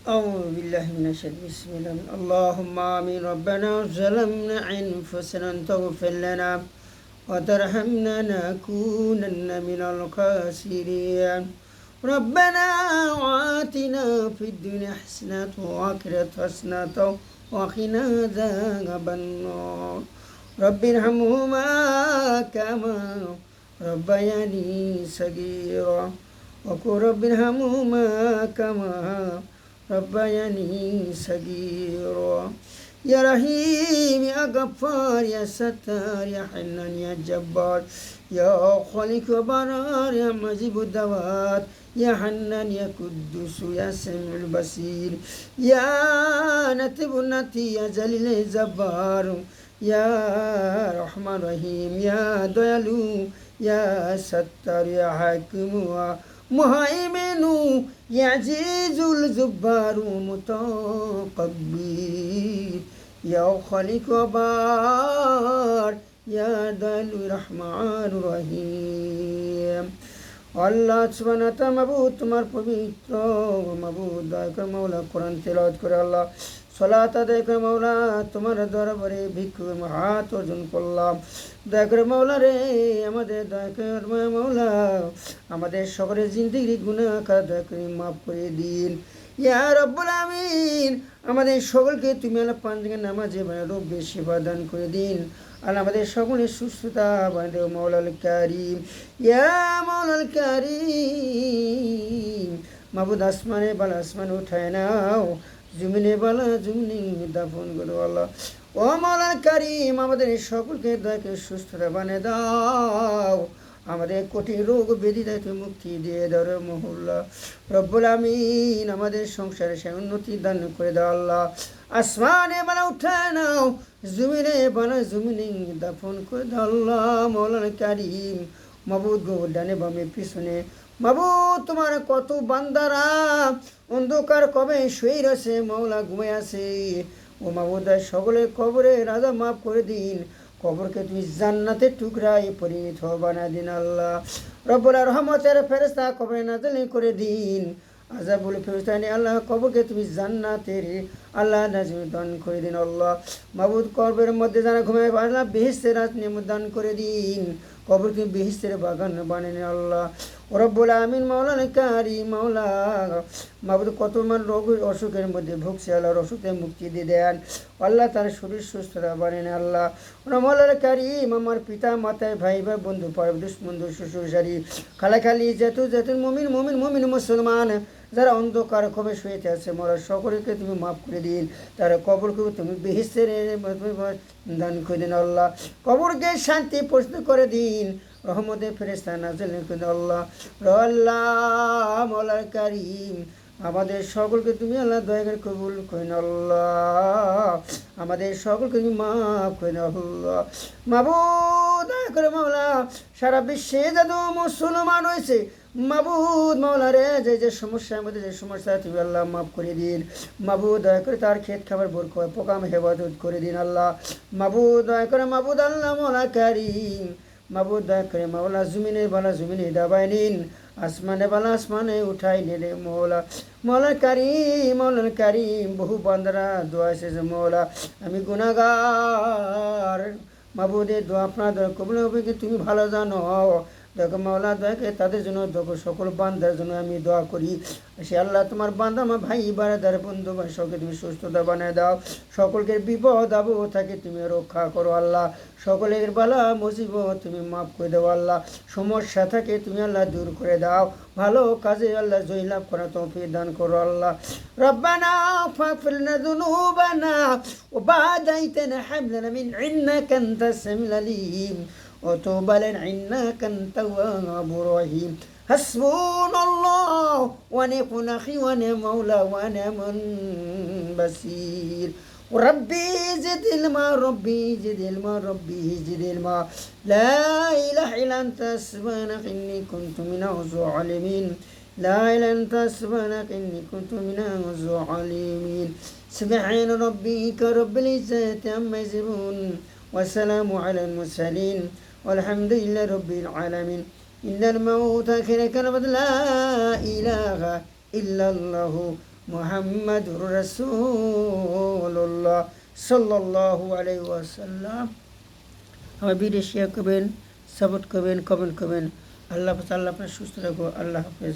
أعوذ بالله من الشيطان بسم الله اللهم آمين ربنا ظلمنا أنفسنا تغفر لنا وترحمنا لنكونن من الخاسرين ربنا آتنا في الدنيا حسنة وآخرة حسنة وقنا عذاب النار رب ارحمهما كما ربياني صغيرا وقل رب ارحمهما كما ربياني صغيرا يا رحيم يا غفار يا ستار يا حنان يا جبار يا خالق وبرار يا مجيب الدعوات يا حنان يا قدوس يا سميع البصير يا نتيب النتي يا جليل الجبار يا رحمن رحيم يا ديالو يا ستار يا حكيم مهيمن يا عزيز الجبار متقبل يا خالق وبار يا دل الرحمن الرحيم আল্লাহ সুবহানাহু ওয়া তাআলা মাবুদ তোমার পবিত্র মাবুদ দয়া করে মাওলা কোরআন তেলাওয়াত করে আল্লাহ সালাত আদায় করে মাওলা তোমার দরবারে ভিক্ষু হাত অর্জন করলাম দয়া করে মাওলা রে আমাদের দয়া করে মাওলা আমাদের সকলের জিন্দেগির গুনাহ দয়া করে মাফ করে দিন ইয়া রাব্বুল আমিন আমাদের সকলকে তুমি আল্লাহ পাঁচ দিনের নামাজে রোগ শিফা দান করে দিন আল্লাহ আমাদের সকলের সুস্থতা বানাতে মাওলাল কারীম ইয়া মাওলাল কারীম মাবুদ আসমানে বালা আসমান উঠায় নাও জমিনে বালা জমিনে দাফন করো আল্লাহ ও মাওলাল কারীম আমাদের সকলকে দয়া করে সুস্থতা বানিয়ে দাও আমাদের কঠিন রোগ ব্যাধি থেকে মুক্তি দিয়ে দাও রে মহল্লা রব্বুল আমিন আমাদের সংসারে সে উন্নতি দান করে দাও আল্লাহ আসমানে বানা উঠায় নাও জমিনে বানা জমিনে দাফন করে দাও আল্লাহ মাওলানা কারীম মাবুদ গো ডানে বামে পিছনে মাবুদ তোমার কত বান্দারা অন্ধকার কবে শুয়ে রয়েছে মাওলা ঘুমিয়ে আছে ও মাবুদ সকলের কবরে রাজা মাফ করে দিন কবরকে তুমি জান্নাতের টুকরায় পরিণত বানা দিন আল্লাহ রব্বুল রহমতের ফেরেশতা কবরে নাজিল করে দিন আযাবুল ফেরেশতা নিয়ে আল্লাহ কবরকে তুমি জান্নাতের আল্লাহ নাজিল দান করে দিন আল্লাহ মাবুদ কবরের মধ্যে যারা ঘুমায় আল্লাহ বেহেশতের নিয়ামত দান করে দিন কবর তুমি বেহেশতের বাগান বানিয়ে নিন আল্লাহ রব্বুল আমিন মাওলানা কারীম মাওলা মাবুদ কত মান রোগ অসুখের মধ্যে ভুগছে আল্লাহর অসুখ থেকে মুক্তি দিয়ে দেন আল্লাহ তার শরীর সুস্থতা বানিয়ে নেন আল্লাহ মাওলানা কারীম আমার পিতা মাতায় ভাই ভাই বন্ধু পাড়া বন্ধু শ্বশুর শাড়ি খালাখালি যেতুন মুমিন মুসলমান যারা অন্ধকার কবে শুয়েতে আছে মোরা সকলকে তুমি মাফ করে দিন তারা কবরকে তুমি বেহেশতের দান করে দিন আল্লাহ কবরকে শান্তি প্রশ্ন করে দিন রহমতে ফেরেশতা নাজিল করে দিন আল্লাহ মাওলানা কারীম আমাদের সকলকে তুমি আল্লাহ দয়া করে কবুল করে নাও আল্লাহ আমাদের সকলকে তুমি মাফ করে নাও আল্লাহ মাবুদ দয়া করে মাওলা সারা বিশ্বে যত মুসলমান হয়েছে মাবুদ মাওলা রে যে সমস্যার মধ্যে যে সমস্যা তুমি আল্লাহ মাফ করে দিন মাবুদ দয়া করে তার ক্ষেত খাবার ভোর পোকাম হেফাজত করে দিন আল্লাহ মাবুদ দয়া করে মাবুদ আল্লাহ মাওলানা কারীম মাবুদ দয়া করে মাওলা জমিনে বালা জমিনে দাবাই নিন আসমানে বালা আসমানে উঠাই নিলে মাওলানা কারীম বহু বান্দারা দোয়া এসেছে মাওলা আমি গুনাহগার মাবুদের দোয়া আপনার দোয়া কবুল হবে কি তুমি ভালো জানো দেখো মাওলা দয়াকে তাদের জন্য দেখো সকল বান্দার জন্য আমি দোয়া করি সে আল্লাহ তোমার বান্দা আমার ভাই বারাদার বন্ধু ভাই সকলকে তুমি সুস্থতা বানিয়ে দাও সকলকে বিপদ আবহ থাকে তুমি রক্ষা করো আল্লাহ সকলের বালা মুসিবত তুমি মাফ করে দাও আল্লাহ সমস্যা থাকে তুমি আল্লাহ দূর করে দাও ভালো কাজে আল্লাহ জয় লাভ করা তৌফিক দান করো আল্লাহ রব্বানা ফাগফির লানা যুনুবানা ওয়া বা'দাইতানা হাব লানা মিন ইন্নাকা আনতাস সামিউল আলিম وتوب علينا إنك أنت التواب الرحيم حسبنا الله ونعم الأخي ونعم مولى ونعم بصير ربي زد علما ربي زد علما ربي زد علما لا إله إلا أنت سبحانك إني كنت من الظالمين لا إله إلا أنت سبحانك إني كنت من الظالمين سبحان ربك رب العزة عما يصفون والسلام على المرسلين والحمد لله رب العالمين إن الموت آخر كلمة لا إله إلا الله মুহাম্মাদুর রাসূলুল্লাহ সাল্লাল্লাহু আলাইহি ওয়াসাল্লাম। আমার ভিডিও শেয়ার করবেন, সাপোর্ট করবেন, কমেন্ট করবেন। আল্লাহ হাফেজ, আল্লাহ আপনার সুস্থ রাখো। আল্লাহ হাফেজ।